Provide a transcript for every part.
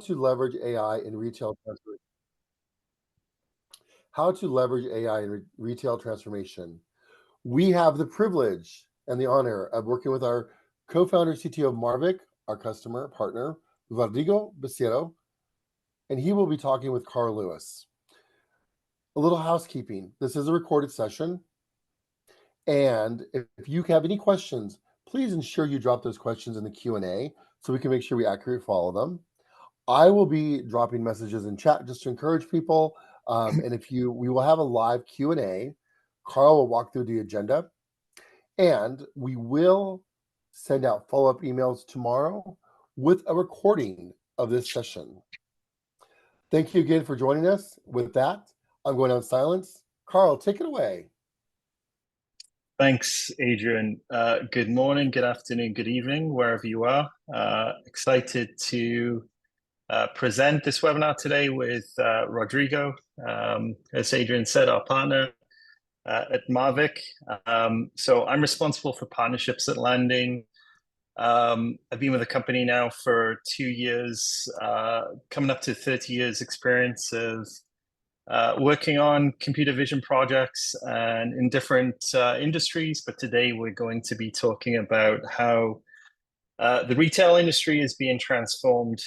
to leverage AI in retail transformation. How to leverage AI in retail transformation. We have the privilege and the honor of working with our co-founder CTO of Marvik, our customer partner, Rodrigo Becerro, and he will be talking with Carl Lewis. A little housekeeping. This is a recorded session. And if you have any questions, please ensure you drop those questions in the Q&A so we can make sure we accurately follow them. I will be dropping messages in chat just to encourage people. And we will have a live Q&A. Carl will walk through the agenda. And we will send out follow-up emails tomorrow with a recording of this session. Thank you again for joining us. With that, I'm going on silence. Carl, take it away. Thanks, Adrian. Good morning, good afternoon, good evening, wherever you are. Excited to present this webinar today with Rodrigo. As Adrian said, our partner at Marvik. So I'm responsible for partnerships at Landing. I've been with the company now for 2 years, coming up to 30 years experience of working on computer vision projects and in different industries. But today we're going to be talking about how the retail industry is being transformed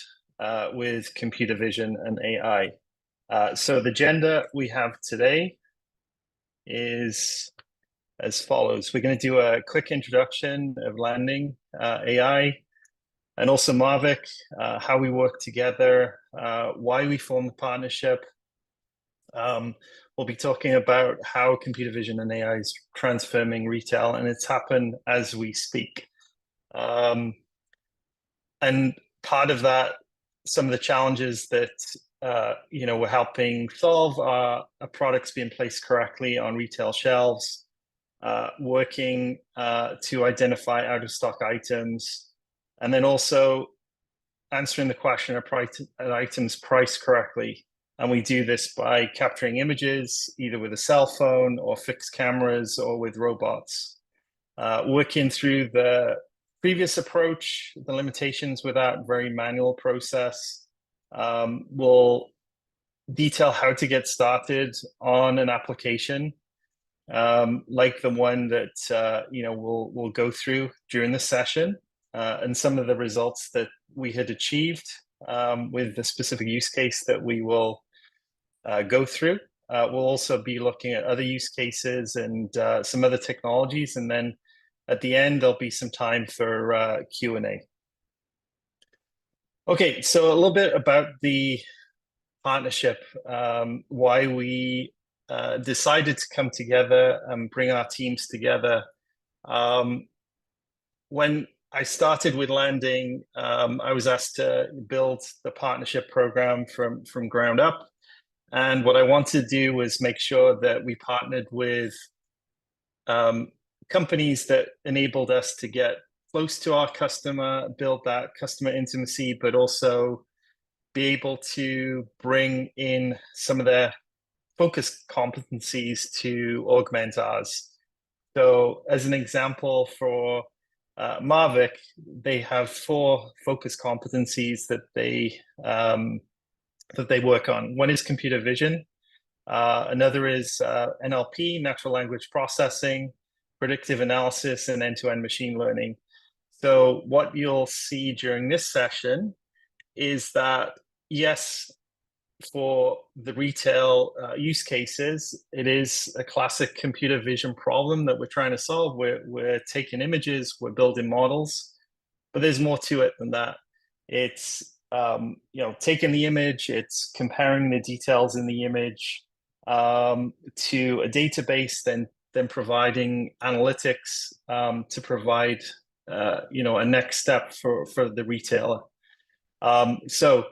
with computer vision and AI. So the agenda we have today is as follows. We're going to do a quick introduction of Landing AI and also Marvik, how we work together, why we formed the partnership. We'll be talking about how computer vision and AI is transforming retail, and it's happened as we speak. And part of that, some of the challenges that we're helping solve are products being placed correctly on retail shelves, working to identify out-of-stock items, and then also answering the question of items priced correctly. And we do this by capturing images, either with a cell phone or fixed cameras or with robots. Working through the previous approach, the limitations with that very manual process. We'll detail how to get started on an application like the one that we'll go through during the session, and some of the results that we had achieved with the specific use case that we will go through. We'll also be looking at other use cases and some other technologies, and then at the end there'll be some time for Q&A. Okay, so a little bit about the partnership, why we decided to come together and bring our teams together. When I started with Landing, I was asked to build the partnership program from ground up. And what I wanted to do was make sure that we partnered with companies that enabled us to get close to our customer, build that customer intimacy, but also be able to bring in some of their focus competencies to augment ours. So as an example for Marvik, they have 4 focus competencies that they work on. One is computer vision. Another is NLP, natural language processing, predictive analysis, and end-to-end machine learning. So what you'll see during this session is that, yes, for the retail use cases, it is a classic computer vision problem that we're trying to solve. We're taking images, we're building models, but there's more to it than that. It's taking the image, it's comparing the details in the image to a database, then providing analytics to provide a next step for the retailer. So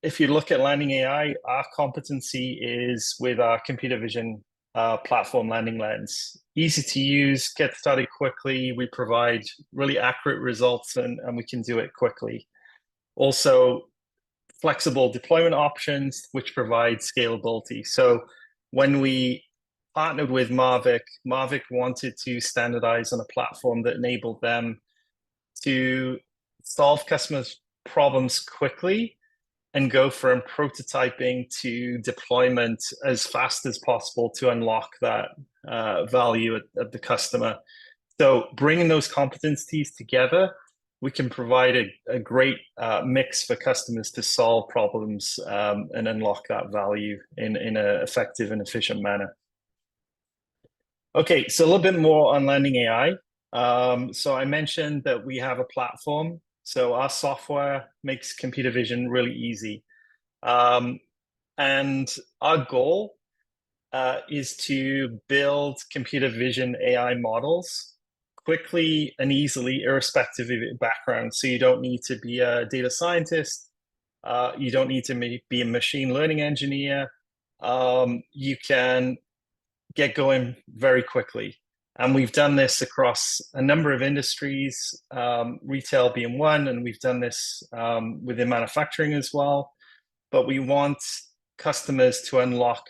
if you look at Landing AI, our competency is with our computer vision platform, Landing Lens. Easy to use, get started quickly. We provide really accurate results and we can do it quickly. Also, flexible deployment options, which provide scalability. So when we partnered with Marvik, Marvik wanted to standardize on a platform that enabled them to solve customers' problems quickly, and go from prototyping to deployment as fast as possible to unlock that value at the customer. So bringing those competencies together, we can provide a great mix for customers to solve problems and unlock that value in an effective and efficient manner. Okay, so a little bit more on Landing AI. So I mentioned that we have a platform. So our software makes computer vision really easy. And our goal is to build computer vision AI models quickly and easily, irrespective of your background. So you don't need to be a data scientist. You don't need to be a machine learning engineer. You can get going very quickly. And we've done this across a number of industries, retail being one, and we've done this within manufacturing as well. But we want customers to unlock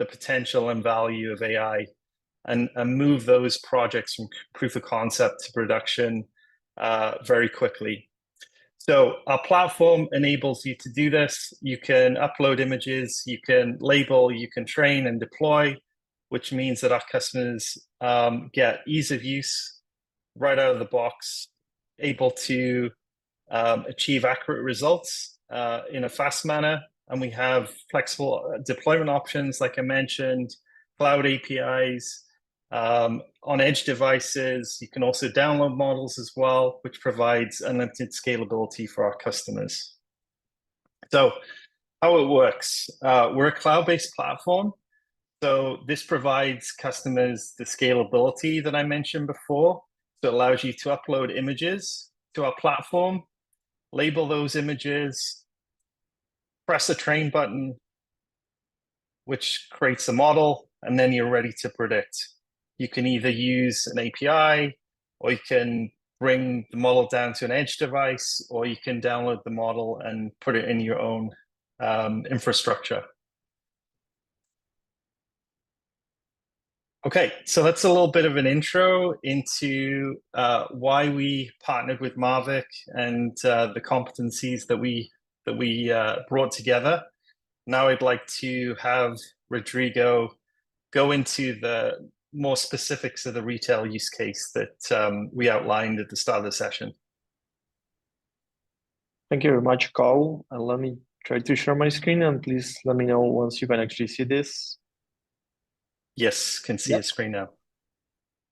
the potential and value of AI and move those projects from proof of concept to production very quickly. So our platform enables you to do this. You can upload images, you can label, you can train and deploy, which means that our customers get ease of use right out of the box, able to achieve accurate results in a fast manner. And we have flexible deployment options, like I mentioned, cloud APIs, on edge devices. You can also download models as well, which provides unlimited scalability for our customers. So how it works, we're a cloud-based platform. So this provides customers the scalability that I mentioned before. So it allows you to upload images to our platform, label those images, press a train button, which creates a model, and then you're ready to predict. You can either use an API, or you can bring the model down to an edge device, or you can download the model and put it in your own infrastructure. Okay, so that's a little bit of an intro into why we partnered with Marvik and the competencies that we brought together. Now I'd like to have Rodrigo go into the more specifics of the retail use case that we outlined at the start of the session. Thank you very much, Carl. And let me try to share my screen, and please let me know once you can actually see this. Yes, can see the screen now.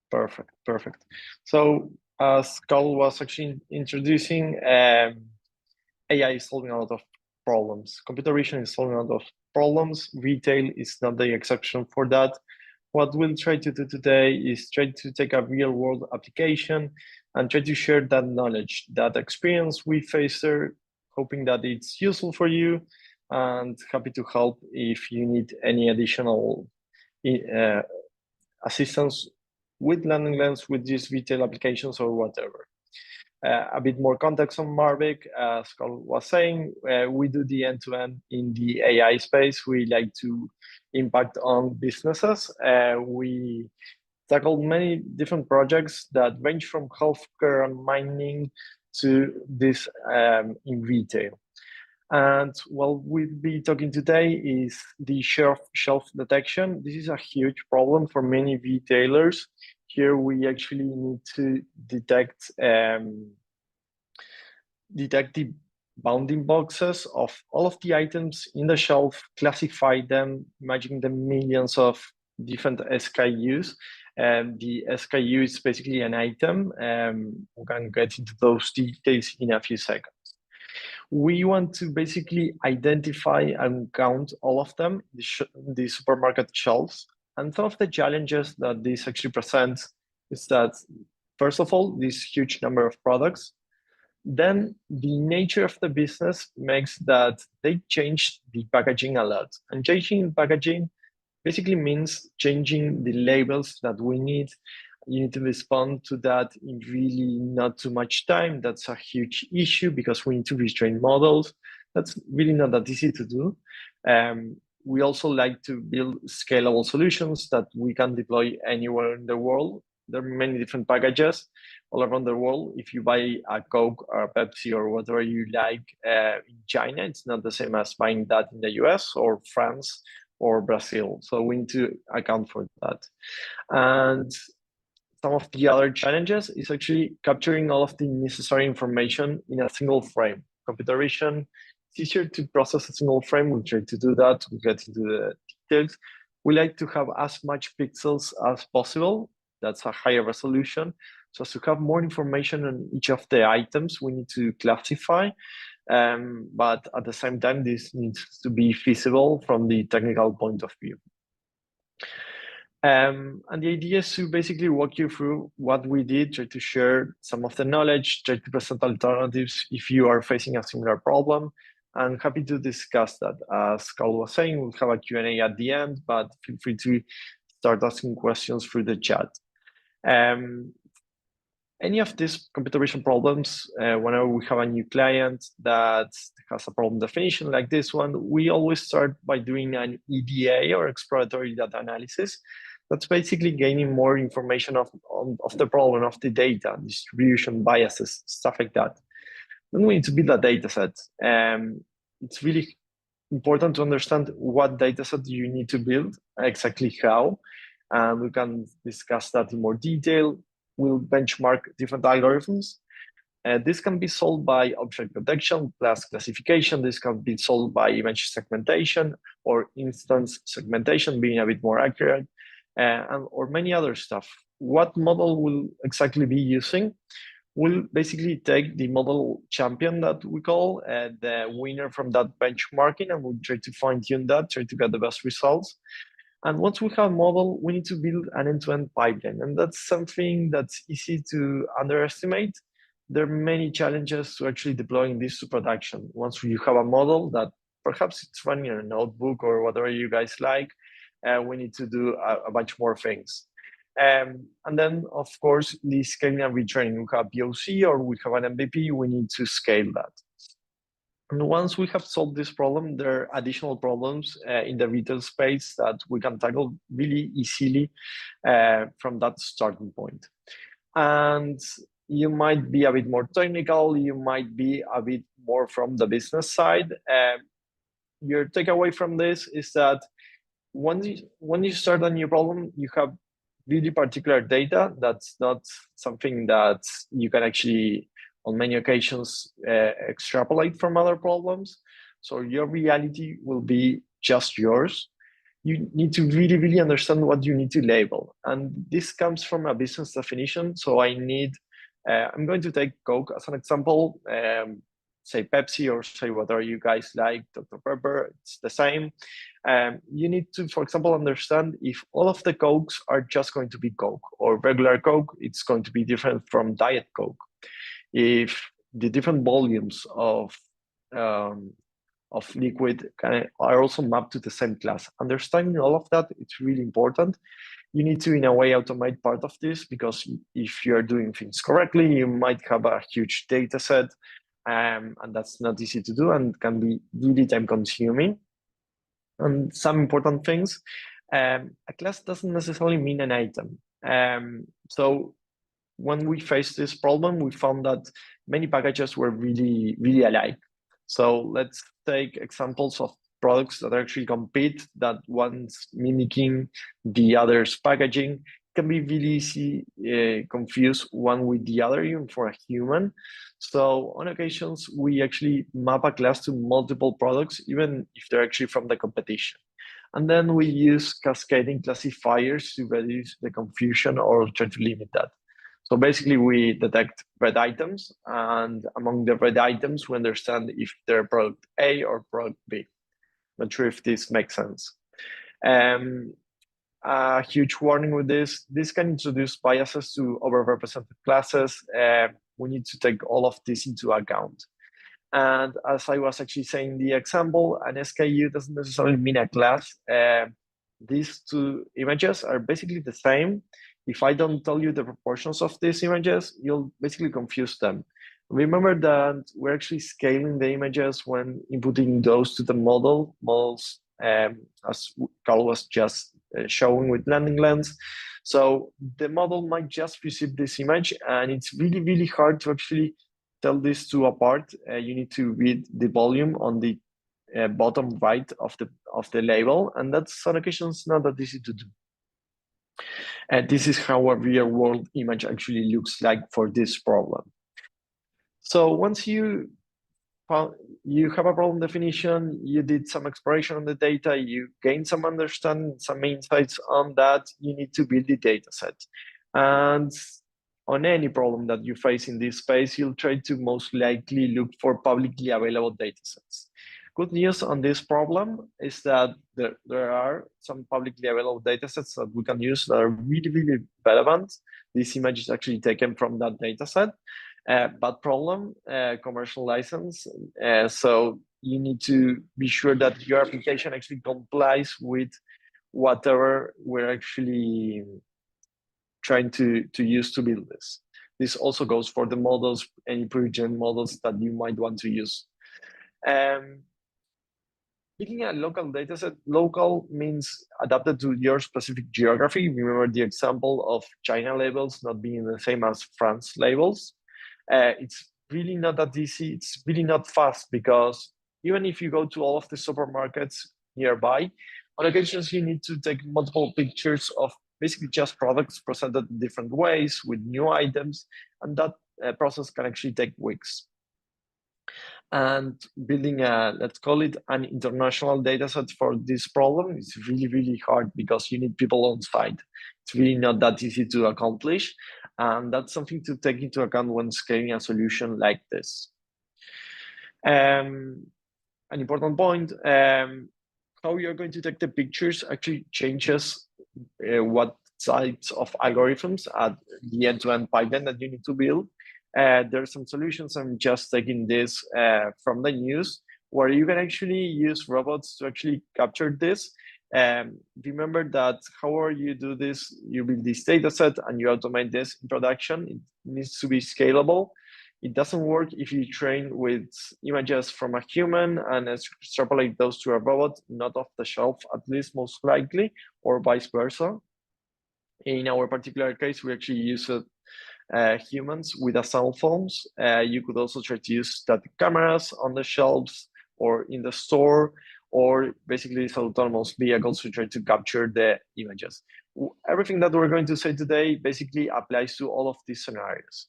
Perfect, perfect. So as Carl was actually introducing, AI is solving a lot of problems. Computer vision is solving a lot of problems. Retail is not the exception for that. What we'll try to do today is try to take a real world application and try to share that knowledge, that experience we face there, hoping that it's useful for you, and happy to help if you need any additional assistance with Landing Lens, with these retail applications or whatever. A bit more context on Marvik, as Carl was saying, we do the end-to-end in the AI space. We like to impact on businesses. We tackle many different projects that range from healthcare and mining to this in retail. And what we'll be talking today is the shelf detection. This is a huge problem for many retailers. Here we actually need to detect the bounding boxes of all of the items in the shelf, classify them, imagine the millions of different SKUs. The SKU is basically an item. We can get into those details in a few seconds. We want to basically identify and count all of them, the supermarket shelves. And some of the challenges that this actually presents is that, first of all, this huge number of products. Then the nature of the business makes that they change the packaging a lot. And changing packaging basically means changing the labels that we need. You need to respond to that in really not too much time. That's a huge issue because we need to retrain models. That's really not that easy to do. We also like to build scalable solutions that we can deploy anywhere in the world. there are many different packages all around the world. If you buy a Coke or a Pepsi or whatever you like in China, it's not the same as buying that in the US or France or Brazil. So we need to account for that. And some of the other challenges is actually capturing all of the necessary information in a single frame. Computer vision, it's easier to process a single frame. We try to do that. We get into the details. We like to have as much pixels as possible. That's a higher resolution. So as to have more information on each of the items, we need to classify. But at the same time, this needs to be feasible from the technical point of view. And the idea is to basically walk you through what we did, try to share some of the knowledge, try to present alternatives if you are facing a similar problem. I'm happy to discuss that. As Carl was saying, we'll have a Q&A at the end, but feel free to start asking questions through the chat. Any of these computer vision problems, whenever we have a new client that has a problem definition like this one, we always start by doing an EDA or exploratory data analysis. That's basically gaining more information of the problem, of the data, distribution, biases, stuff like that. Then we need to build a data set. It's really important to understand what data set you need to build, exactly how. We can discuss that in more detail. We'll benchmark different algorithms. This can be solved by object detection plus classification. This can be solved by image segmentation or instance segmentation, being a bit more accurate, or many other stuff. What model will exactly be using? We'll basically take the model champion that we call the winner from that benchmarking, and we'll try to fine tune that, try to get the best results. And once we have a model, we need to build an end-to-end pipeline. And that's something that's easy to underestimate. There are many challenges to actually deploying this to production. Once you have a model that perhaps it's running in a notebook or whatever you guys like, we need to do a bunch more things. And then, of course, the scaling and retraining. We have POC or we have an MVP, we need to scale that. And once we have solved this problem, there are additional problems in the retail space that we can tackle really easily from that starting point. And you might be a bit more technical, you might be a bit more from the business side. Your takeaway from this is that when you start a new problem, you have really particular data. That's not something that you can actually on many occasions extrapolate from other problems. So your reality will be just yours. You need to really, really understand what you need to label. And this comes from a business definition. So I'm going to take Coke as an example, say Pepsi or say whatever you guys like, Dr. Pepper, it's the same. You need to, for example, understand if all of the Cokes are just going to be Coke or regular Coke, it's going to be different from Diet Coke. If the different volumes of liquid are also mapped to the same class. Understanding all of that, it's really important. You need to, in a way, automate part of this because if you're doing things correctly, you might have a huge data set, and that's not easy to do and can be really time consuming. And some important things, a class doesn't necessarily mean an item. So when we faced this problem, we found that many packages were really, really alike. So let's take examples of products that actually compete, that one's mimicking the other's packaging. It can be really easy confuse one with the other, even for a human. So on occasions, we actually map a class to multiple products, even if they're actually from the competition. And then we use cascading classifiers to reduce the confusion or try to limit that. So basically, we detect red items, and among the red items, we understand if they're product A or product B. Not sure if this makes sense. A huge warning with this can introduce biases to overrepresented classes. We need to take all of this into account. And as I was actually saying the example, an SKU doesn't necessarily mean a class. These two images are basically the same. If I don't tell you the proportions of these images, you'll basically confuse them. Remember that we're actually scaling the images when inputting those to the models, as Carl was just showing with blending lens. So the model might just receive this image, and it's really, really hard to actually tell these two apart. You need to read the volume on the bottom right of the label, and that's on occasions not that easy to do. And this is how a real world image actually looks like for this problem. So once you have a problem definition, you did some exploration on the data, you gain some understanding, some insights on that, you need to build the data set. And on any problem that you face in this space, you'll try to most likely look for publicly available data sets. Good news on this problem is that there are some publicly available data sets that we can use that are really, really relevant. This image is actually taken from that data set. Bad problem, commercial license. So you need to be sure that your application actually complies with whatever we're actually trying to use to build this. This also goes for the models, any pre-gen models that you might want to use. Picking a local dataset, local means adapted to your specific geography. Remember the example of China labels not being the same as France labels. It's really not that easy. It's really not fast, because even if you go to all of the supermarkets nearby, on occasions you need to take multiple pictures of basically just products presented in different ways with new items, and that process can actually take weeks. And building let's call it an international data set for this problem is really, really hard, because you need people on site. It's really not that easy to accomplish. And that's something to take into account when scaling a solution like this. An important point, how you're going to take the pictures actually changes what types of algorithms at the end-to-end pipeline that you need to build. There's some solutions. I'm just taking this from the news, where you can actually use robots to actually capture this. Remember that however you do this, you build this data set and you automate this in production. It needs to be scalable. It doesn't work if you train with images from a human and extrapolate those to a robot, not off the shelf, at least most likely, or vice versa. In our particular case, we actually use humans with a cell phones. You could also try to use static cameras on the shelves or in the store, or basically these autonomous vehicles to try to capture the images. Everything that we're going to say today basically applies to all of these scenarios.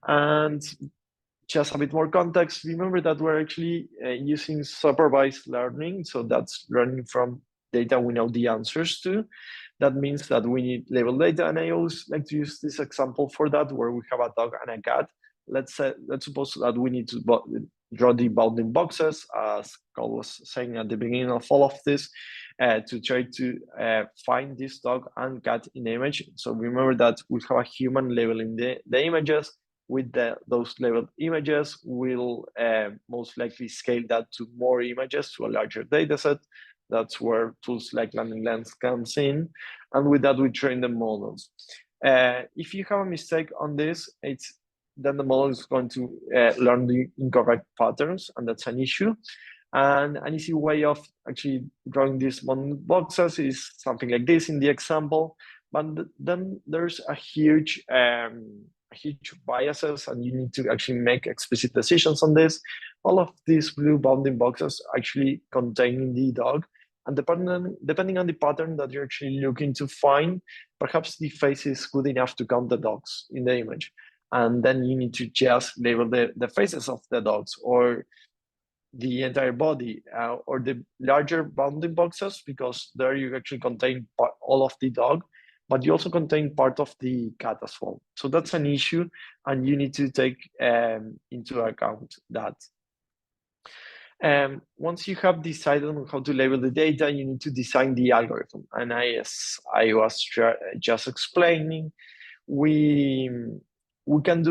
And just a bit more context, remember that we're actually using supervised learning. So that's learning from data we know the answers to. That means that we need label data, and I always like to use this example for that, where we have a dog and a cat. Let's suppose that we need to draw the bounding boxes, as Carl was saying at the beginning of all of this, to try to find this dog and cat in the image. So remember that we have a human labeling the images. With those labeled images, we'll most likely scale that to more images, to a larger data set. That's where tools like Landing Lens comes in. And with that, we train the models. If you have a mistake on this, then the model is going to learn the incorrect patterns, and that's an issue. And an easy way of actually drawing these boxes is something like this in the example. But then there's a huge biases, and you need to actually make explicit decisions on this. All of these blue bounding boxes actually contain the dog, and depending on the pattern that you're actually looking to find, perhaps the face is good enough to count the dogs in the image, and then you need to just label the faces of the dogs, or the entire body, or the larger bounding boxes, because there you actually contain all of the dog, but you also contain part of the cat as well. So that's an issue, and you need to take into account that. Once you have decided on how to label the data, you need to design the algorithm. And as I was just explaining, we can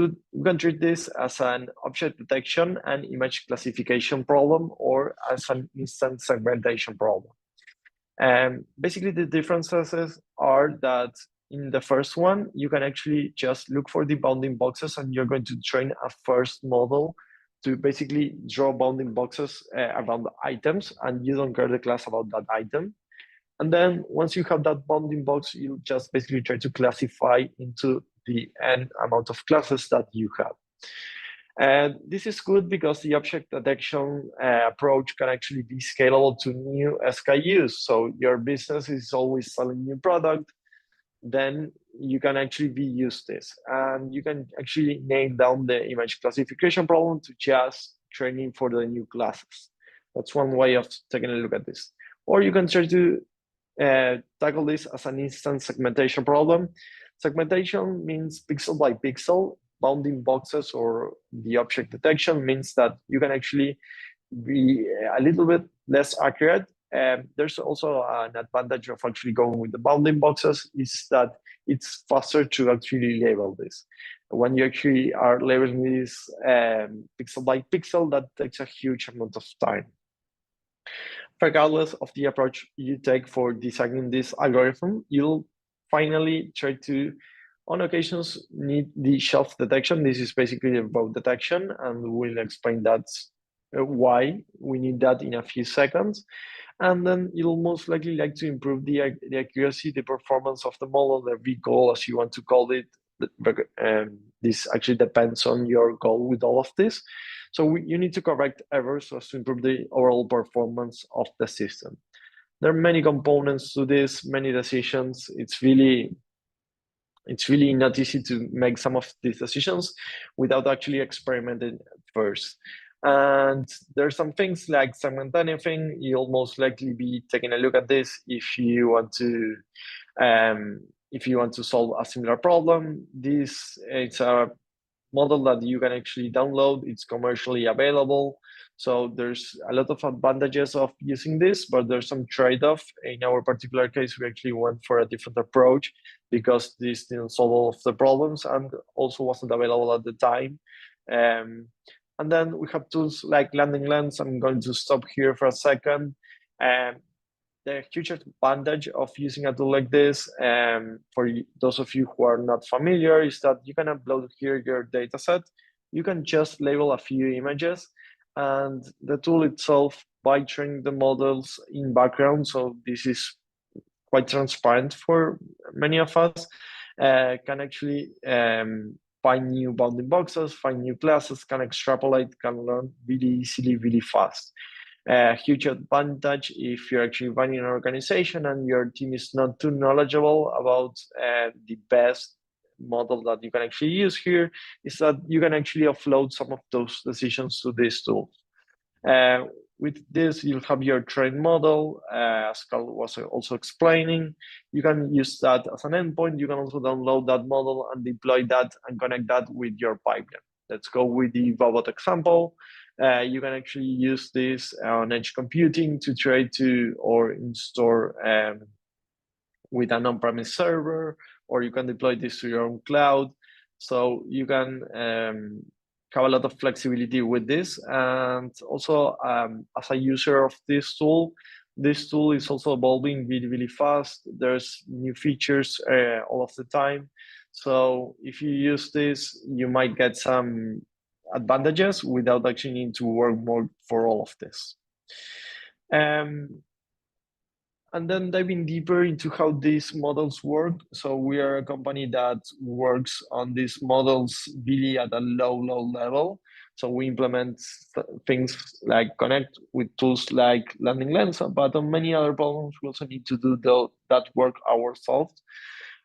treat this as an object detection and image classification problem, or as an instant segmentation problem. Basically, the differences are that in the first one, you can actually just look for the bounding boxes, and you're going to train a first model to basically draw bounding boxes around the items, and you don't care the class about that item. And then once you have that bounding box, you just basically try to classify into the n amount of classes that you have. And this is good because the object detection approach can actually be scalable to new SKUs. So your business is always selling new product, then you can actually use this. And you can actually nail down the image classification problem to just training for the new classes. That's one way of taking a look at this. Or you can try to tackle this as an instance segmentation problem. Segmentation means pixel by pixel. Bounding boxes or the object detection means that you can actually be a little bit less accurate. There's also an advantage of actually going with the bounding boxes is that it's faster to actually label this. When you actually are labeling this pixel by pixel, that takes a huge amount of time. Regardless of the approach you take for designing this algorithm, you'll finally try to, on occasions, need the shelf detection. This is basically about detection, and we'll explain that why we need that in a few seconds. And then you'll most likely like to improve the accuracy, the performance of the model, the V-goal, as you want to call it. This actually depends on your goal with all of this. So you need to correct errors so as to improve the overall performance of the system. There are many components to this, many decisions. It's really not easy to make some of these decisions without actually experimenting first. And there's some things like segment anything. You'll most likely be taking a look at this if you want to solve a similar problem. It's a model that you can actually download. It's commercially available. So there's a lot of advantages of using this, but there's some trade-off. In our particular case, we actually went for a different approach because this didn't solve all of the problems and also wasn't available at the time. And then we have tools like Landing Lens. I'm going to stop here for a second. The huge advantage of using a tool like this, for those of you who are not familiar, is that you can upload here your data set. You can just label a few images, and the tool itself, by training the models in background, so this is quite transparent for many of us, can actually find new bounding boxes, find new classes, can extrapolate, can learn really easily, really fast. Huge advantage if you're actually running an organization and your team is not too knowledgeable about the best model that you can actually use here, is that you can actually offload some of those decisions to this tool. With this, you'll have your trained model, as Carl was also explaining. You can use that as an endpoint. You can also download that model and deploy that and connect that with your pipeline. Let's go with the robot example. You can actually use this on edge computing to try to or install with an on-premise server, or you can deploy this to your own cloud. So you can have a lot of flexibility with this. And also, as a user of this tool is also evolving really, really fast. There's new features all of the time. So if you use this, you might get some advantages without actually needing to work more for all of this. And then diving deeper into how these models work. So we are a company that works on these models really at a low level. So we implement things like connect with tools like Landing Lens, but on many other problems, we also need to do that work ourselves.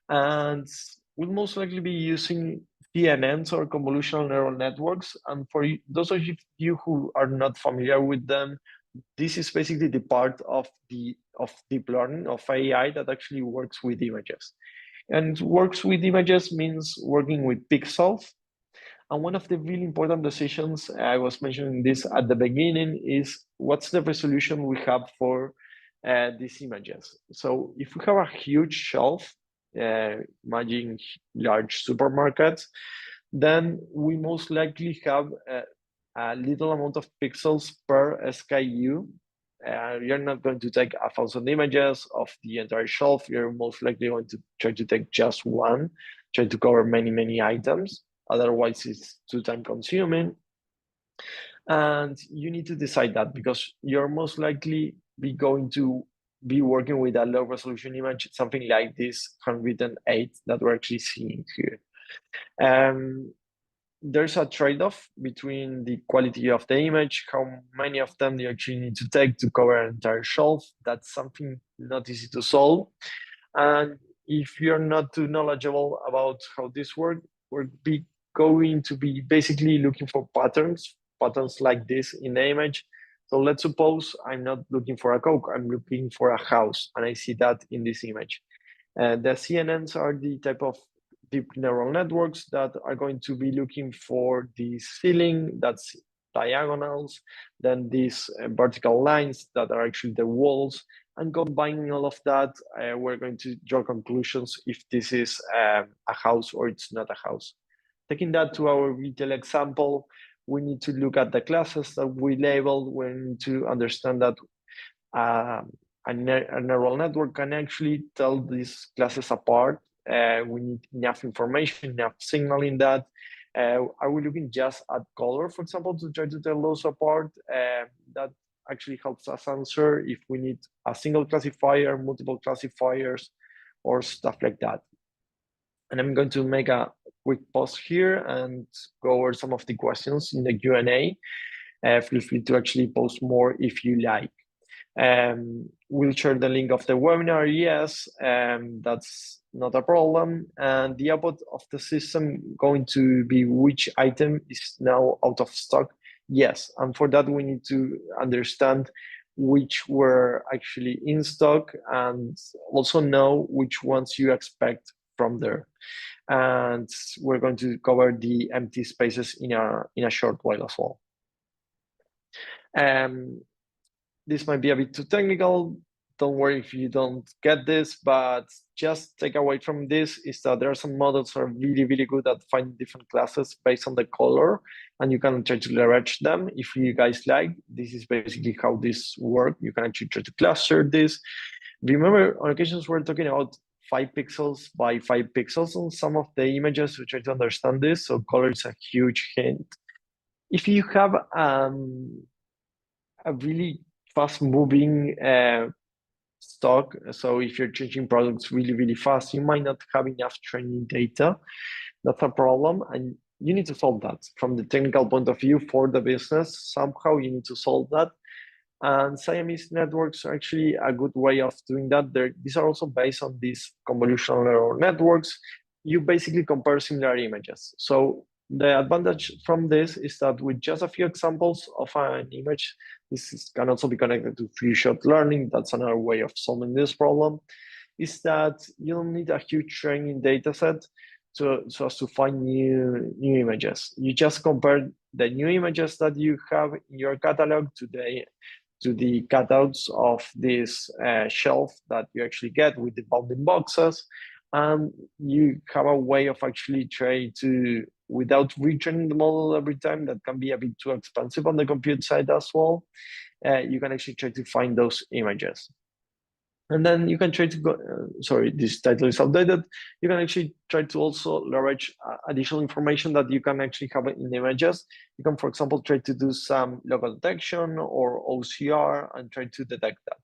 And we'll most likely be using PNNs or convolutional neural networks. And for those of you who are not familiar with them, this is basically the part of deep learning, of AI, that actually works with images. And works with images means working with pixels. And one of the really important decisions, I was mentioning this at the beginning, is what's the resolution we have for these images. So if we have a huge shelf, imagine large supermarkets, then we most likely have a little amount of pixels per SKU. You're not going to take 1,000 images of the entire shelf. You're most likely going to try to take just one, try to cover many items. Otherwise, it's too time consuming. And you need to decide that because you're most likely be going to be working with a low resolution image, something like this 108 that we're actually seeing here. There's a trade-off between the quality of the image, how many of them you actually need to take to cover an entire shelf. That's something not easy to solve. And if you're not too knowledgeable about how this works, we're going to be basically looking for patterns like this in the image. So let's suppose I'm not looking for a Coke, I'm looking for a house, and I see that in this image. The CNNs are the type of deep neural networks that are going to be looking for the ceiling, that's diagonals, then these vertical lines that are actually the walls, and combining all of that, we're going to draw conclusions if this is a house or it's not a house. Taking that to our retail example, we need to look at the classes that we labeled. We need to understand that a neural network can actually tell these classes apart. We need enough information, enough signal in that. Are we looking just at color, for example, to try to tell those apart? That actually helps us answer if we need a single classifier, multiple classifiers, or stuff like that. And I'm going to make a quick pause here and go over some of the questions in the Q&A. Feel free to actually post more if you like. We'll share the link of the webinar, yes, that's not a problem. And the output of the system going to be which item is now out of stock, yes. And for that, we need to understand which were actually in stock and also know which ones you expect from there. And we're going to cover the empty spaces in a short while as well. This might be a bit too technical. Don't worry if you don't get this, but just take away from this is that there are some models that are really, really good at finding different classes based on the color, and you can try to leverage them if you guys like. This is basically how this works. You can actually try to cluster this. Remember, on occasions we're talking about 5 pixels by 5 pixels on some of the images to try to understand this, so color is a huge hint. If you have a really fast-moving stock, so if you're changing products really, really fast, you might not have enough training data. That's a problem, and you need to solve that from the technical point of view for the business. Somehow you need to solve that. And Siamese networks are actually a good way of doing that. These are also based on these convolutional neural networks. You basically compare similar images. So the advantage from this is that with just a few examples of an image, can also be connected to few-shot learning. That's another way of solving this problem, is that you don't need a huge training data set so as to find new images. You just compare the new images that you have in your catalog today to the cutouts of this shelf that you actually get with the bounding boxes. And you have a way of actually trying to, without retraining the model every time, that can be a bit too expensive on the compute side as well. You can actually try to find those images. And then you can try to go, sorry, this title is outdated. You can actually try to also leverage additional information that you can actually have in the images. You can, for example, try to do some logo detection or OCR and try to detect that.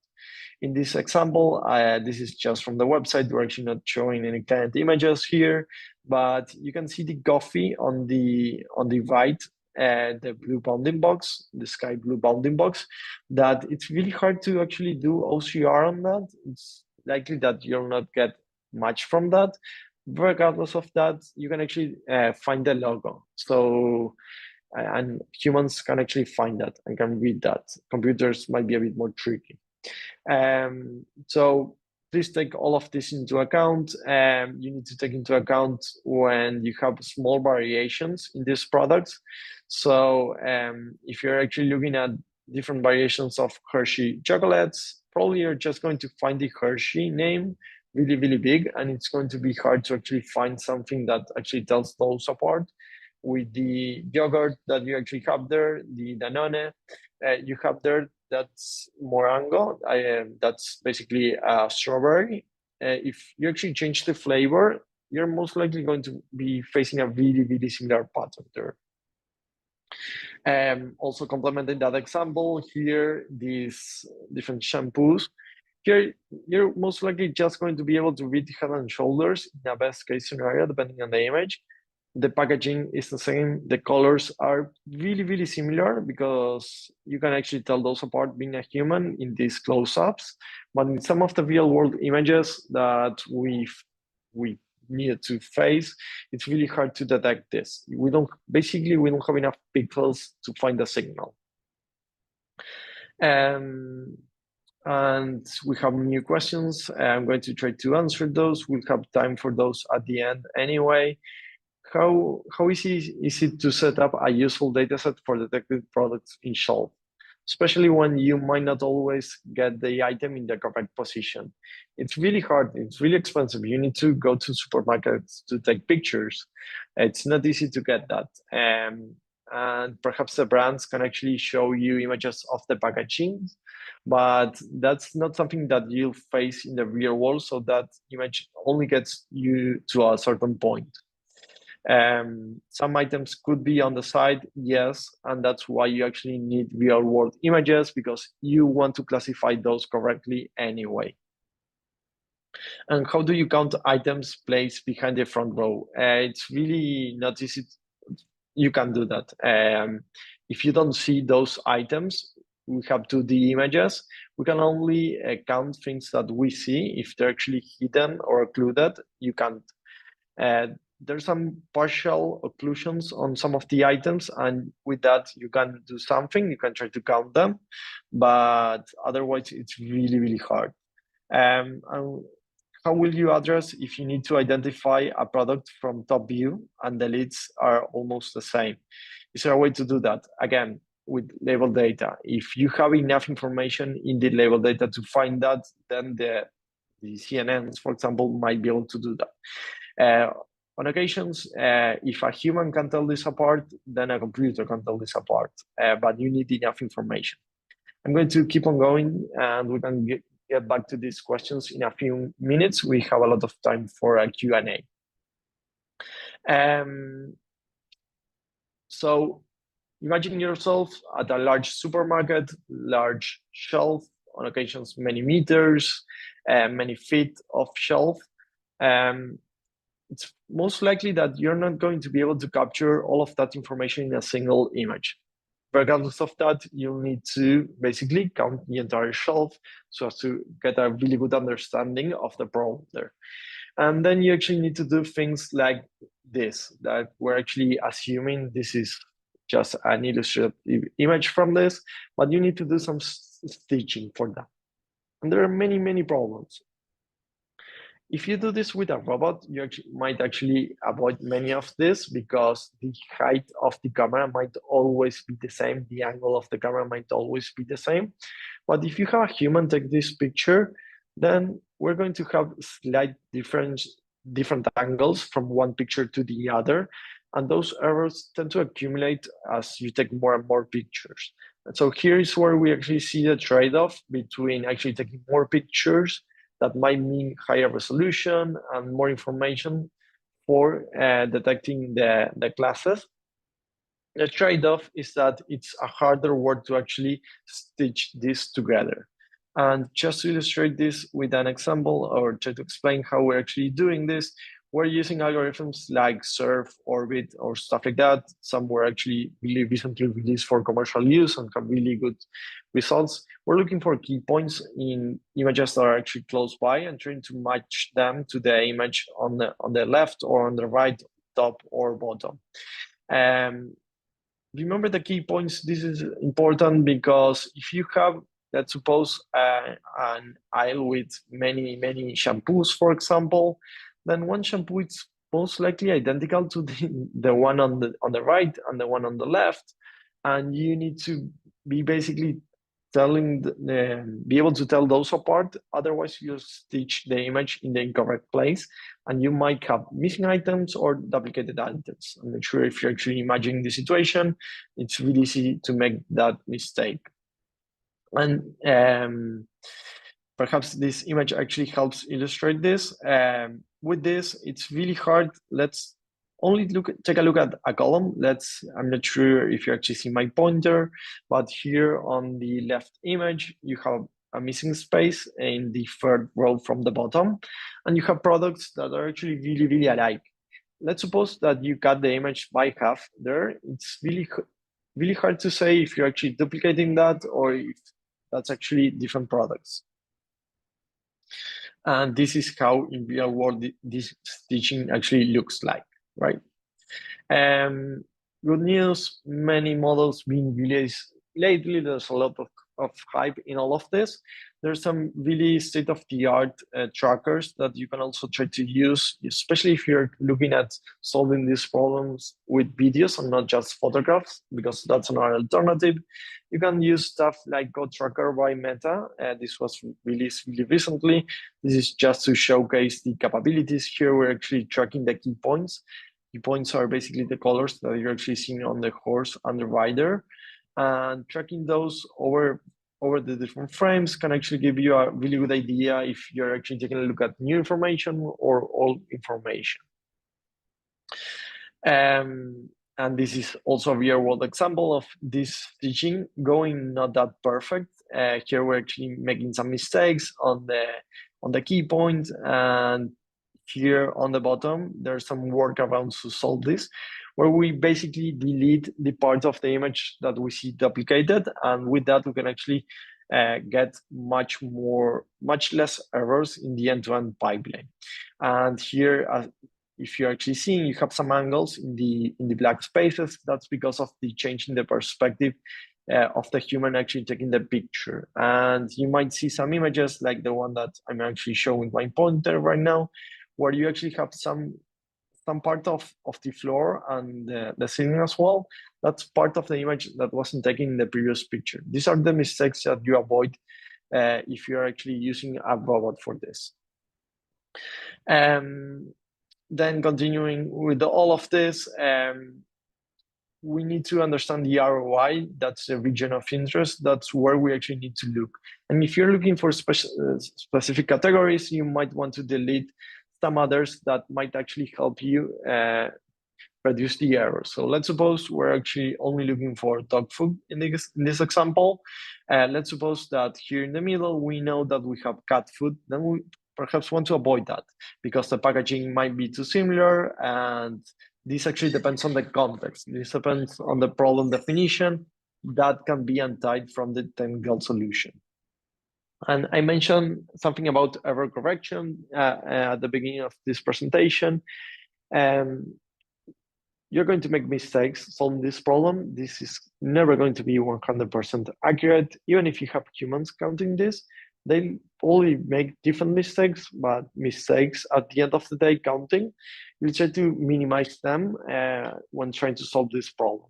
In this example, this is just from the website. We're actually not showing any client images here, but you can see the coffee on the right, the blue bounding box, the sky blue bounding box, that it's really hard to actually do OCR on that. It's likely that you'll not get much from that. Regardless of that, you can actually find the logo. So, and humans can actually find that and can read that. Computers might be a bit more tricky. So please take all of this into account. You need to take into account when you have small variations in these products. So if you're actually looking at different variations of Hershey chocolates, probably you're just going to find the Hershey name really, really big, and it's going to be hard to actually find something that actually tells those apart. With the yogurt that you actually have there, the Danone, you have there, that's Morango, that's basically a strawberry. If you actually change the flavor, you're most likely going to be facing a really, really similar pattern there. Also complementing that example here, these different shampoos, here you're most likely just going to be able to read head and shoulders in a best case scenario, depending on the image. The packaging is the same. The colors are really, really similar because you can actually tell those apart being a human in these close-ups. But in some of the real-world images that we needed to face, it's really hard to detect this. We don't have enough pixels to find the signal. And we have new questions. I'm going to try to answer those. We'll have time for those at the end anyway. How easy is it to set up a useful dataset for detected products in shelf, especially when you might not always get the item in the correct position? It's really hard. It's really expensive. You need to go to supermarkets to take pictures. It's not easy to get that. And perhaps the brands can actually show you images of the packaging, but that's not something that you'll face in the real world. So that image only gets you to a certain point. Some items could be on the side, yes, and that's why you actually need real world images, because you want to classify those correctly anyway. And how do you count items placed behind the front row? It's really not easy. You can do that. If you don't see those items, we have 2D images. We can only count things that we see. If they're actually hidden or occluded, you can't. There's some partial occlusions on some of the items, and with that you can do something. You can try to count them, but otherwise it's really, really hard. And how will you address if you need to identify a product from top view and the lids are almost the same? Is there a way to do that? Again, with label data. If you have enough information in the label data to find that, then the CNNs, for example, might be able to do that. On occasions, if a human can tell this apart, then a computer can tell this apart, but you need enough information. I'm going to keep on going, and we can get back to these questions in a few minutes. We have a lot of time for a Q&A. So imagine yourself at a large supermarket, large shelf, on occasions many meters, many feet of shelf. It's most likely that you're not going to be able to capture all of that information in a single image. Regardless of that, you'll need to basically count the entire shelf so as to get a really good understanding of the problem there. And then you actually need to do things like this, that we're actually assuming this is just an illustrative image from this, but you need to do some stitching for that. And there are many, many problems. If you do this with a robot, you might actually avoid many of this because the height of the camera might always be the same. The angle of the camera might always be the same. But if you have a human take this picture, then we're going to have slight different angles from one picture to the other. And those errors tend to accumulate as you take more and more pictures. And so here is where we actually see the trade-off between actually taking more pictures that might mean higher resolution and more information for detecting the classes. The trade-off is that it's a harder work to actually stitch this together. And just to illustrate this with an example or try to explain how we're actually doing this, we're using algorithms like SURF, Orbit, or stuff like that. Some were actually really recently released for commercial use and have really good results. We're looking for key points in images that are actually close by and trying to match them to the image on the left or on the right, top or bottom. Remember the key points. This is important because if you have, let's suppose, an aisle with many shampoos, for example, then one shampoo is most likely identical to the one on the right and the one on the left, and you need to be basically be able to tell those apart. Otherwise, you stitch the image in the incorrect place, and you might have missing items or duplicated items. I'm not sure if you're actually imagining the situation. It's really easy to make that mistake. And perhaps this image actually helps illustrate this. With this, it's really hard. Let's only take a look at a column. I'm not sure if you actually see my pointer, but here on the left image, you have a missing space in the third row from the bottom, and you have products that are actually really, really alike. Let's suppose that you cut the image by half there. It's really hard to say if you're actually duplicating that or if that's actually different products. And this is how in real world this stitching actually looks like, right? Good news, many models being released lately. There's a lot of hype in all of this. There's some really state-of-the-art trackers that you can also try to use, especially if you're looking at solving these problems with videos and not just photographs, because that's another alternative. You can use stuff like Go Tracker by Meta. This was released really recently. This is just to showcase the capabilities. Here we're actually tracking the key points. Key points are basically the colors that you're actually seeing on the horse and the rider, and tracking those over the different frames can actually give you a really good idea if you're actually taking a look at new information or old information. And this is also a real-world example of this stitching going not that perfect. Here we're actually making some mistakes on the key point, and here on the bottom there's some workarounds to solve this, where we basically delete the part of the image that we see duplicated, and with that we can actually get much less errors in the end-to-end pipeline. And here, if you're actually seeing, you have some angles in the black spaces. That's because of the change in the perspective of the human actually taking the picture. And you might see some images like the one that I'm actually showing my pointer right now, where you actually have some part of the floor and the ceiling as well. That's part of the image that wasn't taken in the previous picture. These are the mistakes that you avoid if you're actually using a robot for this. Then continuing with all of this, we need to understand the ROI. That's the region of interest. That's where we actually need to look. And if you're looking for specific categories, you might want to delete some others that might actually help you reduce the error. So let's suppose we're actually only looking for dog food in this example. Let's suppose that here in the middle, we know that we have cat food. Then we perhaps want to avoid that because the packaging might be too similar, and this actually depends on the context. This depends on the problem definition that can be untied from the technical solution. And I mentioned something about error correction at the beginning of this presentation. You're going to make mistakes solving this problem. This is never going to be 100% accurate. Even if you have humans counting this, they only make different mistakes, but mistakes at the end of the day counting, you try to minimize them when trying to solve this problem.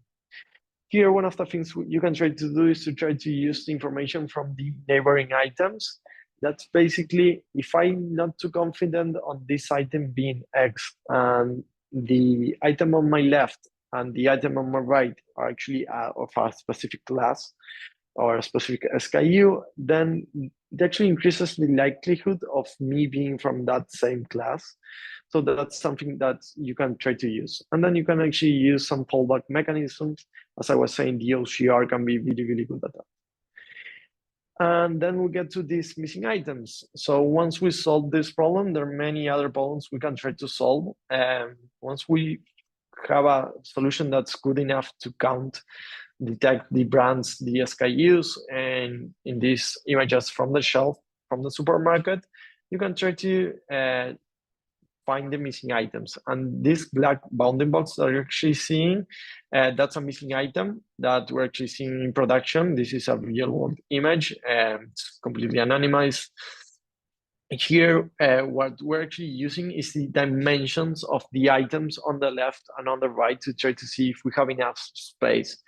Here, one of the things you can try to do is to try to use the information from the neighboring items. That's basically, if I'm not too confident on this item being X, and the item on my left and the item on my right are actually of a specific class or a specific SKU, then it actually increases the likelihood of me being from that same class. So that's something that you can try to use. And then you can actually use some fallback mechanisms. As I was saying, the OCR can be really, really good at that. And then we get to these missing items. So once we solve this problem, there are many other problems we can try to solve. Once we have a solution that's good enough to count, detect the brands, the SKUs, and in these images from the shelf, from the supermarket, you can try to find the missing items. And this black bounding box that you're actually seeing, that's a missing item that we're actually seeing in production. This is a real world image, it's completely anonymized. Here, what we're actually using is the dimensions of the items on the left and on the right to try to see if we have enough space.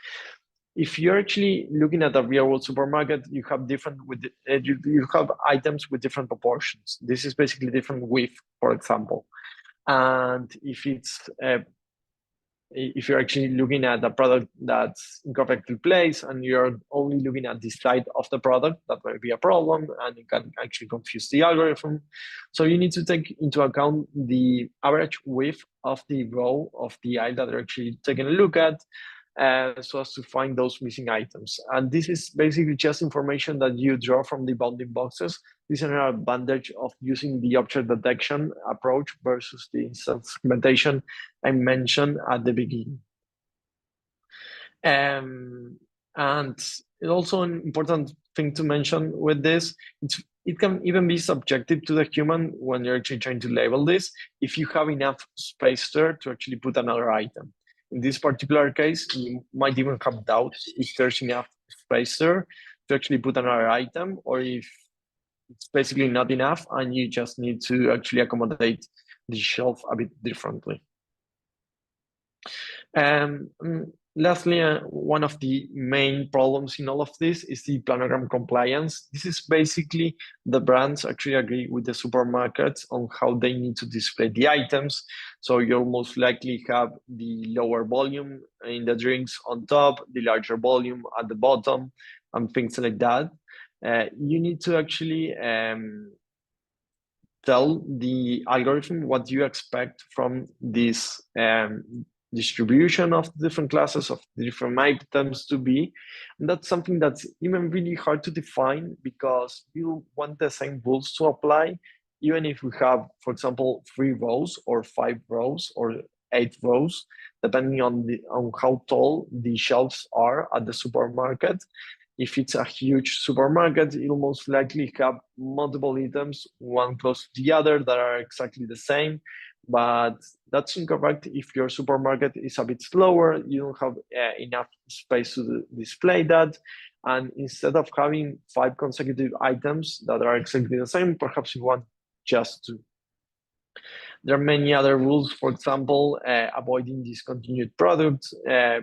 If you're actually looking at a real world supermarket, you have you have items with different proportions. This is basically different width, for example. And if you're actually looking at a product that's incorrectly placed and you're only looking at the side of the product, that might be a problem and it can actually confuse the algorithm. So you need to take into account the average width of the row of the aisle that you're actually taking a look at. so as to find those missing items. And this is basically just information that you draw from the bounding boxes. This is an advantage of using the object detection approach versus the instance segmentation I mentioned at the beginning. And it's also an important thing to mention with this. It can even be subjective to the human when you're actually trying to label this, if you have enough space there to actually put another item. In this particular case, you might even have doubts if there's enough space there to actually put another item, or if it's basically not enough and you just need to actually accommodate the shelf a bit differently. Lastly, one of the main problems in all of this is the planogram compliance. This is basically the brands actually agree with the supermarkets on how they need to display the items. So you'll most likely have the lower volume in the drinks on top, the larger volume at the bottom, and things like that. You need to actually tell the algorithm what you expect from this distribution of the different classes of the different items to be. And that's something that's even really hard to define, because you want the same rules to apply, even if we have, for example, 3 rows or 5 rows or 8 rows, depending on how tall the shelves are at the supermarket. If it's a huge supermarket, it'll most likely have multiple items, one close to the other, that are exactly the same. But that's incorrect if your supermarket is a bit slower, you don't have enough space to display that. And instead of having 5 consecutive items that are exactly the same, perhaps you want just 2. There are many other rules, for example, avoiding discontinued products,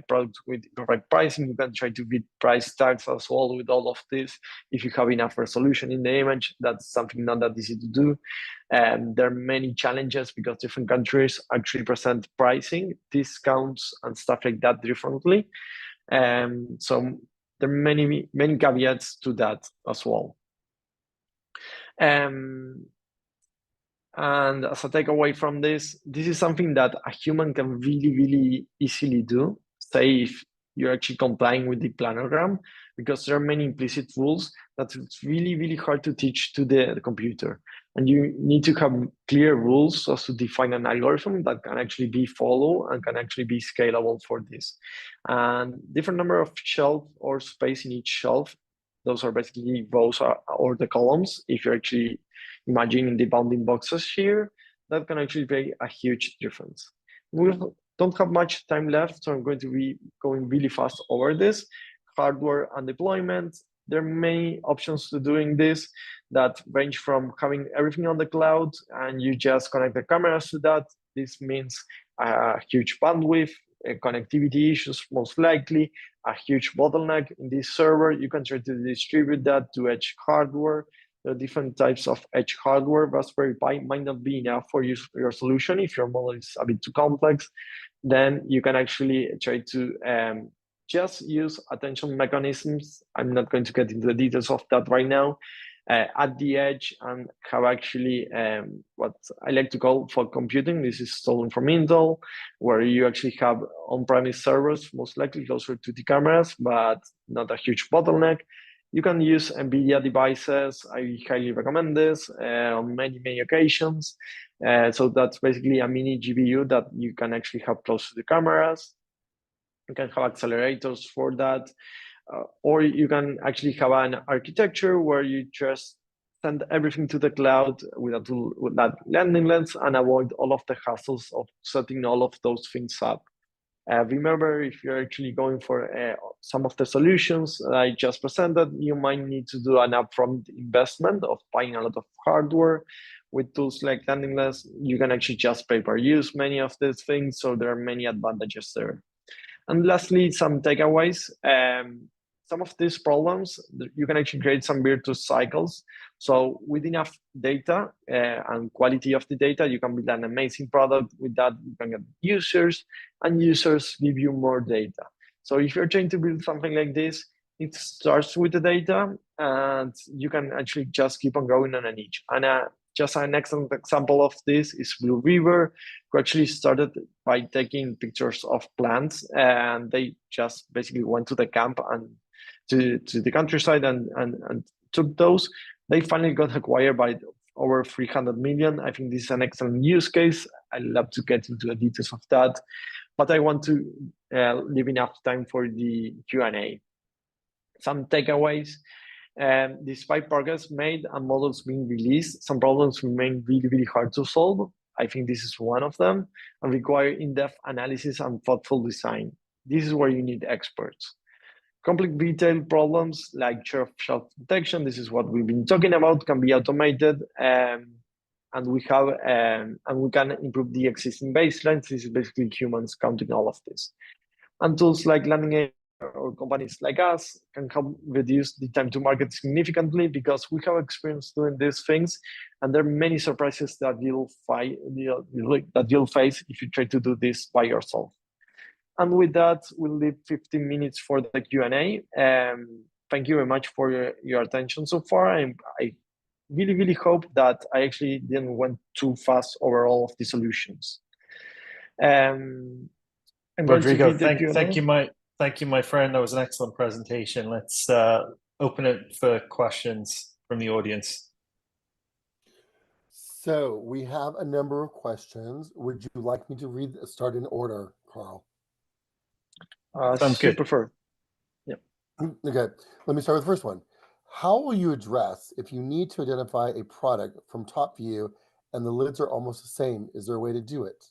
products with incorrect pricing. You can try to beat price tags as well with all of this. If you have enough resolution in the image, that's something not that easy to do. There are many challenges because different countries actually present pricing, discounts, and stuff like that differently. So there are many caveats to that as well. And as a takeaway from this is something that a human can really easily do. Say if you're actually complying with the planogram, because there are many implicit rules that it's really hard to teach to the computer. And you need to have clear rules as to define an algorithm that can actually be followed and can actually be scalable for this. And different number of shelf or space in each shelf, those are basically rows or the columns. If you're actually imagining the bounding boxes here, that can actually make a huge difference. We don't have much time left, so I'm going to be going really fast over this. Hardware and deployment. There are many options to doing this that range from having everything on the cloud and you just connect the cameras to that. This means a huge bandwidth, connectivity issues most likely, a huge bottleneck in this server. You can try to distribute that to edge hardware. There are different types of edge hardware. Raspberry Pi might not be enough for your solution. If your model is a bit too complex, then you can actually try to just use attention mechanisms. I'm not going to get into the details of that right now. At the edge, and have actually what I like to call fog computing. This is stolen from Intel, where you actually have on-premise servers, most likely closer to the cameras, but not a huge bottleneck. You can use NVIDIA devices. I highly recommend this on many occasions. So that's basically a mini GPU that you can actually have close to the cameras. You can have accelerators for that. Or you can actually have an architecture where you just send everything to the cloud with a tool with that landing lens and avoid all of the hassles of setting all of those things up. Remember, if you're actually going for some of the solutions that I just presented, you might need to do an upfront investment of buying a lot of hardware. With tools like landing lens, you can actually just pay per use many of these things, so there are many advantages there. And lastly, some takeaways. Some of these problems, you can actually create some virtuous cycles. So with enough data and quality of the data, you can build an amazing product. With that, you can get users, and users give you more data. So if you're trying to build something like this, it starts with the data, and you can actually just keep on going on a niche. And just an excellent example of this is Blue River, who actually started by taking pictures of plants, and they just basically went to the camp and to the countryside and took those. They finally got acquired by over 300 million. I think this is an excellent use case. I love to get into the details of that, but I want to leave enough time for the Q&A. Some takeaways. Despite progress made and models being released, some problems remain really, really hard to solve. I think this is one of them, and require in-depth analysis and thoughtful design. This is where you need experts. Complex retail problems like shelf detection, this is what we've been talking about, can be automated, and we can improve the existing baselines. This is basically humans counting all of this. And tools like landing or companies like us can help reduce the time to market significantly, because we have experience doing these things, and there are many surprises that you'll face if you try to do this by yourself. And with that, we'll leave 15 minutes for the Q&A. Thank you very much for your attention so far. I really, really hope that I actually didn't went too fast over all of the solutions. Rodrigo, thank you, my friend. That was an excellent presentation. Let's open it for questions from the audience. So we have a number of questions. Would you like me to start in order, Carl? Sounds good. Prefer. Yeah. Okay, let me start with the first one. How will you address if you need to identify a product from top view and the lids are almost the same? Is there a way to do it?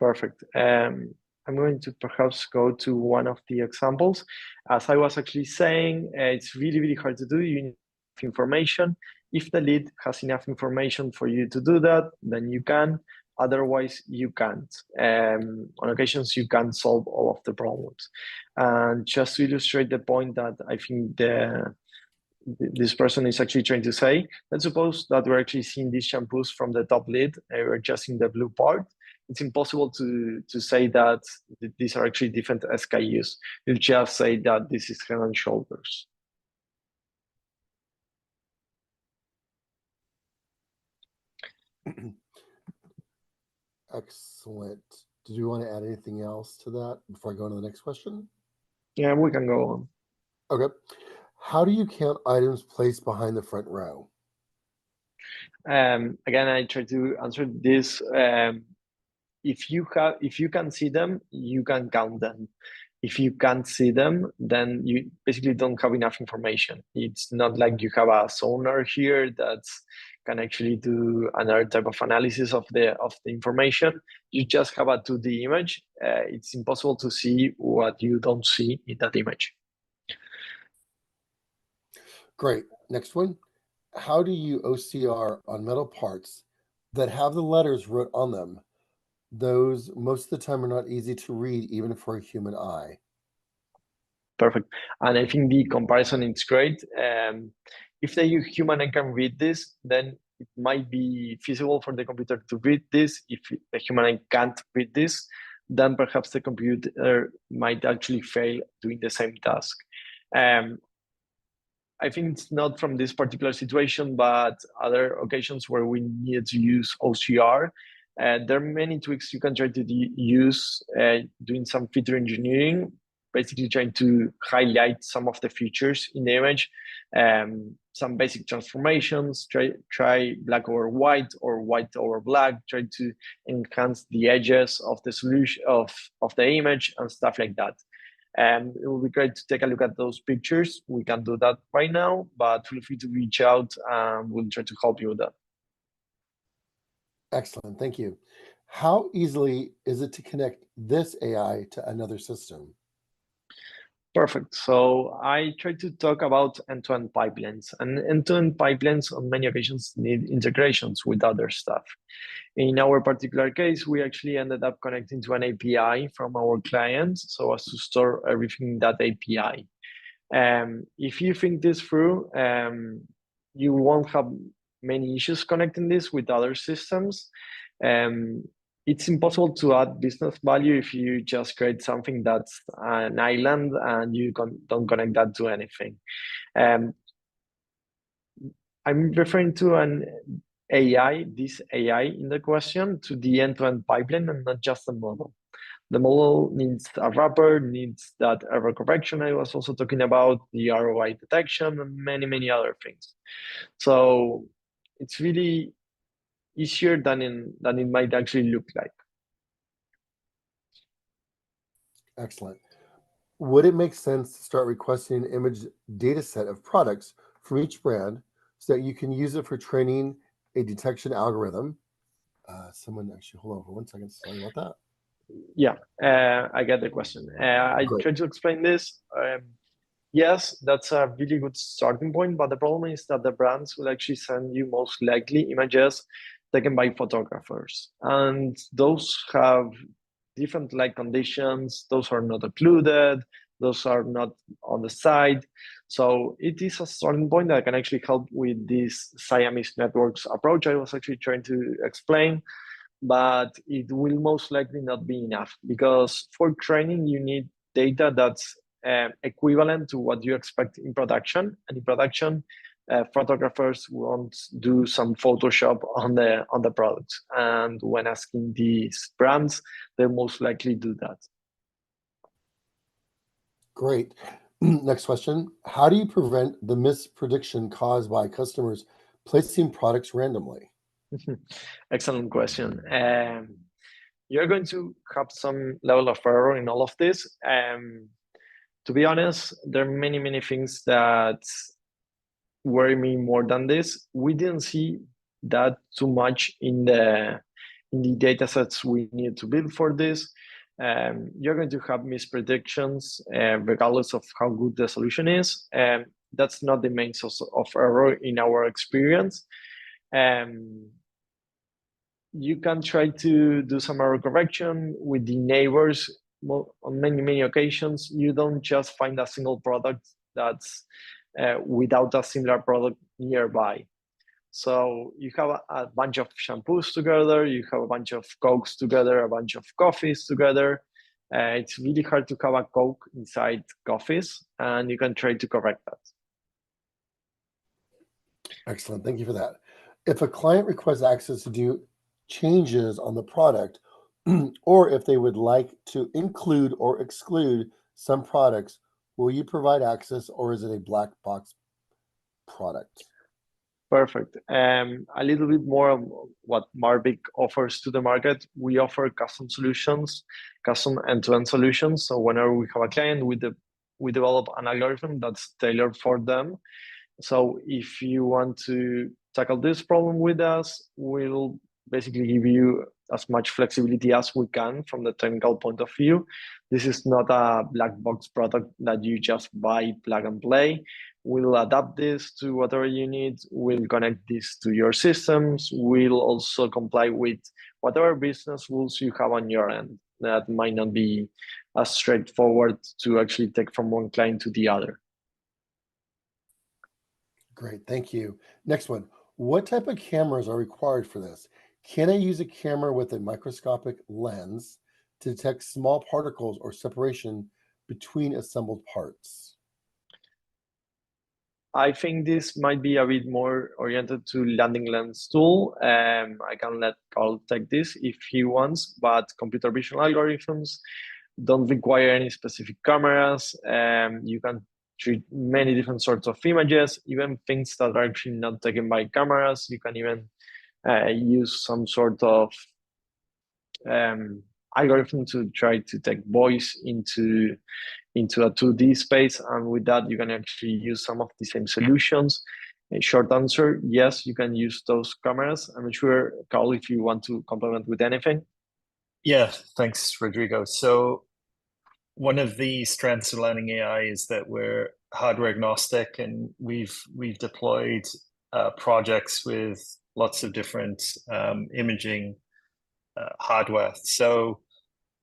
Perfect. I'm going to perhaps go to one of the examples. As I was actually saying, it's really, really hard to do. You need information. If the lid has enough information for you to do that, then you can. Otherwise, you can't. On occasions, you can't solve all of the problems. And just to illustrate the point that I think this person is actually trying to say, let's suppose that we're actually seeing these shampoos from the top lid, and we're just in the blue part. It's impossible to say that these are actually different SKUs. You just say that this is Head and Shoulders. Excellent. Do you want to add anything else to that before I go on to the next question? Yeah, we can go on. Okay. How do you count items placed behind the front row? Again, I try to answer this. If you can see them, you can count them. If you can't see them, then you basically don't have enough information. It's not like you have a sonar here that can actually do another type of analysis of the information. You just have a 2D image. It's impossible to see what you don't see in that image. Great. Next one. How do you OCR on metal parts that have the letters wrote on them? Those most of the time are not easy to read even for a human eye. Perfect. And I think the comparison is great. If the human eye can read this, then it might be feasible for the computer to read this. If the human eye can't read this, then perhaps the computer might actually fail doing the same task. I think it's not from this particular situation, but other occasions where we need to use OCR. There are many tweaks you can try to use doing some feature engineering, basically trying to highlight some of the features in the image, some basic transformations, try black over white or white over black, try to enhance the edges of the solution of the image and stuff like that. It will be great to take a look at those pictures. We can do that right now, but feel free to reach out and we'll try to help you with that. Excellent, thank you. How easily is it to connect this AI to another system? Perfect. So I try to talk about end-to-end pipelines, and end-to-end pipelines on many occasions need integrations with other stuff. In our particular case, we actually ended up connecting to an API from our client so as to store everything in that API. If you think this through, you won't have many issues connecting this with other systems. it's impossible to add business value if you just create something that's an island and you don't connect that to anything. Um, I'm referring to an AI, this AI in the question, to the end-to-end pipeline and not just the model. The model needs a wrapper, needs that error correction I was also talking about, the ROI detection, and many, many other things. So it's really easier than it might actually look like. Excellent. Would it make sense to start requesting an image data set of products from each brand so that you can use it for training a detection algorithm? Someone actually, hold on for 1 second. Sorry about that. Yeah, I get the question. I Great. try to explain this. Yes, that's a really good starting point, but the problem is that the brands will actually send you most likely images taken by photographers, and those have different light conditions. Those are not occluded. Those are not on the side. So it is a starting point that can actually help with this Siamese networks approach I was actually trying to explain, but it will most likely not be enough because for training you need data that's equivalent to what you expect in production. And in production, photographers won't do some Photoshop on the product. And when asking these brands, they most likely do that. Great. Next question. How do you prevent the misprediction caused by customers placing products randomly? Excellent question. You're going to have some level of error in all of this. To be honest, there are many, many things that worry me more than this. We didn't see that too much in the data sets we need to build for this. You're going to have mispredictions regardless of how good the solution is. That's not the main source of error in our experience. You can try to do some error correction with the neighbors. On many, many occasions, you don't just find a single product that's without a similar product nearby. So you have a bunch of shampoos together, you have a bunch of Cokes together, a bunch of coffees together. It's really hard to have a Coke inside coffees, and you can try to correct that. Excellent. Thank you for that. If a client requests access to do changes on the product, or if they would like to include or exclude some products, will you provide access, or is it a black box product? Perfect. A little bit more of what Marvik offers to the market. We offer custom solutions, custom end-to-end solutions. So whenever we have a client, we develop an algorithm that's tailored for them. So if you want to tackle this problem with us, we'll basically give you as much flexibility as we can from the technical point of view. This is not a black box product that you just buy, plug and play. We'll adapt this to whatever you need. We'll connect this to your systems. We'll also comply with whatever business rules you have on your end. That might not be as straightforward to actually take from one client to the other. Great, thank you. Next one. What type of cameras are required for this? Can I use a camera with a microscopic lens to detect small particles or separation between assembled parts? I think this might be a bit more oriented to landing lens tool. I can let Carl take this if he wants, but computer vision algorithms don't require any specific cameras. You can treat many different sorts of images, even things that are actually not taken by cameras. You can even use some sort of algorithm to try to take voice into a 2D space. And with that, you can actually use some of the same solutions. A short answer, yes, you can use those cameras. I'm not sure, Carl, if you want to complement with anything. Yeah, thanks, Rodrigo. So one of the strengths of Learning AI is that we're hardware agnostic, and we've deployed projects with lots of different imaging hardware. So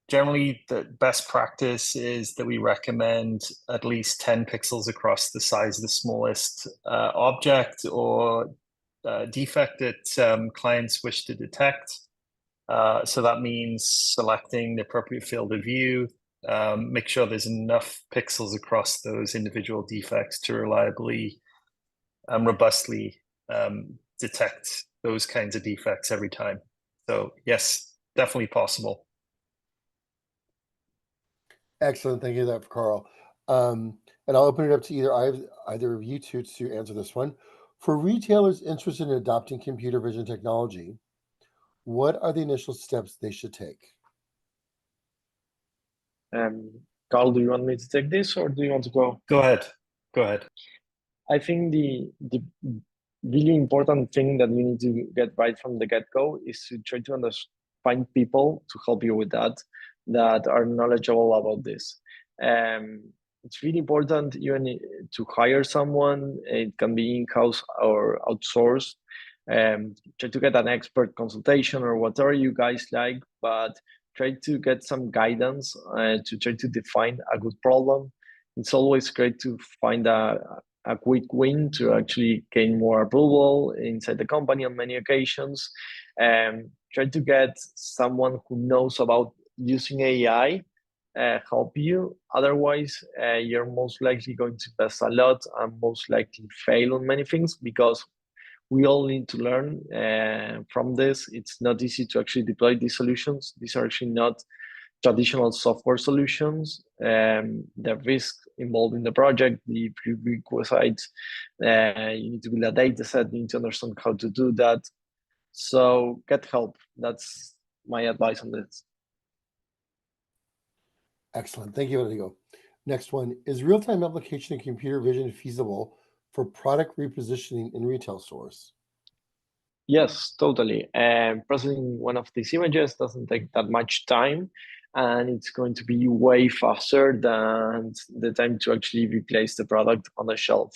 generally, the best practice is that we recommend at least 10 pixels across the size of the smallest object or defect that clients wish to detect. So that means selecting the appropriate field of view, make sure there's enough pixels across those individual defects to reliably and robustly detect those kinds of defects every time. So yes, definitely possible. Excellent. Thank you for that, Carl. And I'll open it up to either of you two to answer this one. For retailers interested in adopting computer vision technology, what are the initial steps they should take? Carl, do you want me to take this or do you want to go? Go ahead. Go ahead. I think the really important thing that you need to get right from the get-go is to try to find people to help you with that are knowledgeable about this. It's really important even to hire someone. It can be in-house or outsourced. Try to get an expert consultation or whatever you guys like, but try to get some guidance to try to define a good problem. It's always great to find a quick win to actually gain more approval inside the company on many occasions. Try to get someone who knows about using AI help you. Otherwise, you're most likely going to invest a lot and most likely fail on many things because we all need to learn from this. It's not easy to actually deploy these solutions. These are actually not traditional software solutions. The risk involved in the project, the prerequisites, you need to build a data set, you need to understand how to do that. So get help. That's my advice on this. Excellent. Thank you, Rodrigo. Next one, is real-time application of computer vision feasible for product repositioning in retail stores? Yes, totally. Processing one of these images doesn't take that much time, and it's going to be way faster than the time to actually replace the product on the shelf.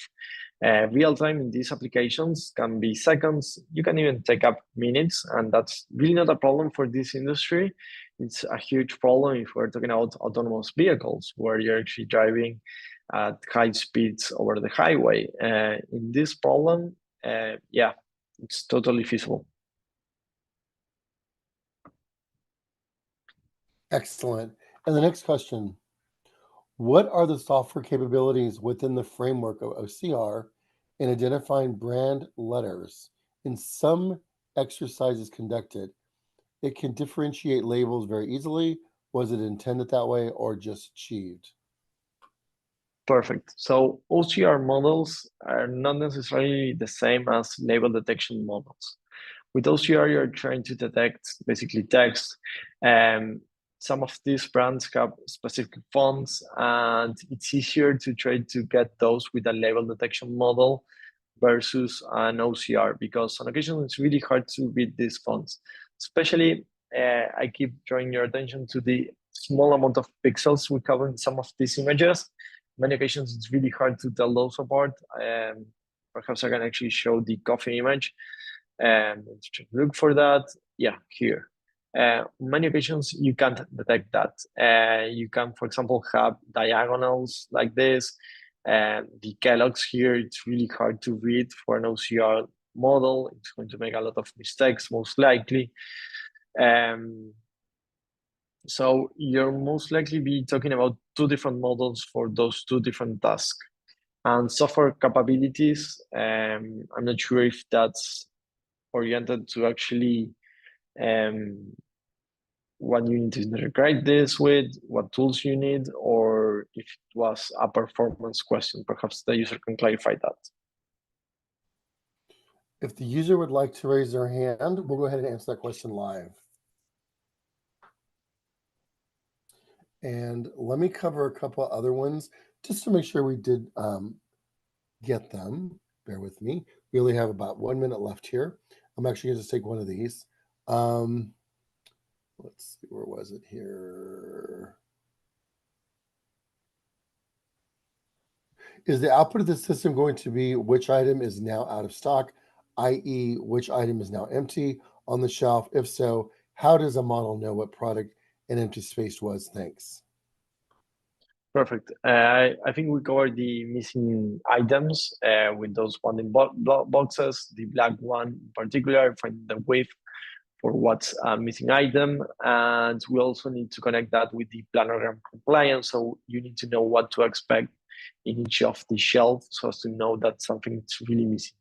Real time in these applications can be seconds. You can even take up minutes, and that's really not a problem for this industry. It's a huge problem if we're talking about autonomous vehicles, where you're actually driving at high speeds over the highway. In this problem, yeah, it's totally feasible. Excellent. And the next question, what are the software capabilities within the framework of OCR in identifying brand letters? In some exercises conducted, it can differentiate labels very easily. Was it intended that way or just achieved? Perfect. So OCR models are not necessarily the same as label detection models. With OCR, you're trying to detect basically text. Some of these brands have specific fonts, and it's easier to try to get those with a label detection model versus an OCR because on occasion it's really hard to read these fonts. Especially, I keep drawing your attention to the small amount of pixels we have in some of these images. Many occasions it's really hard to tell those apart. Perhaps I can actually show the coffee image and look for that. Yeah, here. Many occasions you can't detect that. You can, for example, have diagonals like this. The Kellogg's here, it's really hard to read for an OCR model. It's going to make a lot of mistakes, most likely. So you're most likely be talking about two different models for those two different tasks. And software capabilities, I'm not sure if that's oriented to actually what you need to integrate this with, what tools you need, or if it was a performance question. Perhaps the user can clarify that. If the user would like to raise their hand, we'll go ahead and answer that question live. And let me cover a couple of other ones just to make sure we did get them. Bear with me. We only have about 1 minute left here. I'm actually going to take one of these. Let's see, where was it here? Is the output of the system going to be which item is now out of stock, i.e. which item is now empty on the shelf? If so, how does a model know what product an empty space was? Thanks. Perfect. I think we covered the missing items with those boxes. The black one in particular, find the width for what's a missing item. And we also need to connect that with the planogram compliance. So you need to know what to expect in each of the shelves so as to know that something is really missing.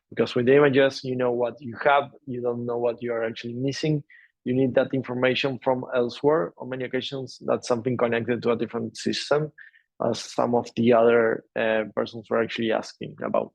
Because with the images, you know what you have, you don't know what you are actually missing. You need that information from elsewhere. On many occasions, that's something connected to a different system, as some of the other persons were actually asking about.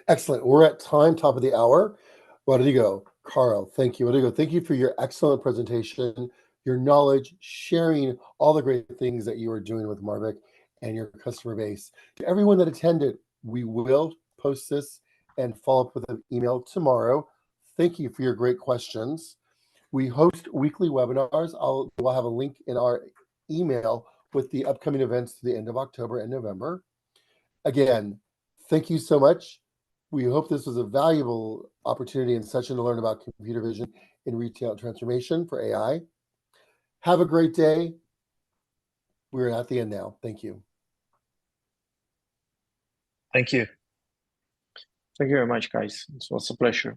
Excellent. We're at time, top of the hour. Rodrigo, Carl, thank you. Rodrigo, thank you for your excellent presentation, your knowledge, sharing all the great things that you are doing with Marvik and your customer base. To everyone that attended, we will post this and follow up with an email tomorrow. Thank you for your great questions. We host weekly webinars. We'll have a link in our email with the upcoming events to the end of October and November. Again, thank you so much. We hope this was a valuable opportunity and session to learn about computer vision in retail transformation for AI. Have a great day. We're at the end now. Thank you. Thank you. Thank you very much, guys. It was a pleasure.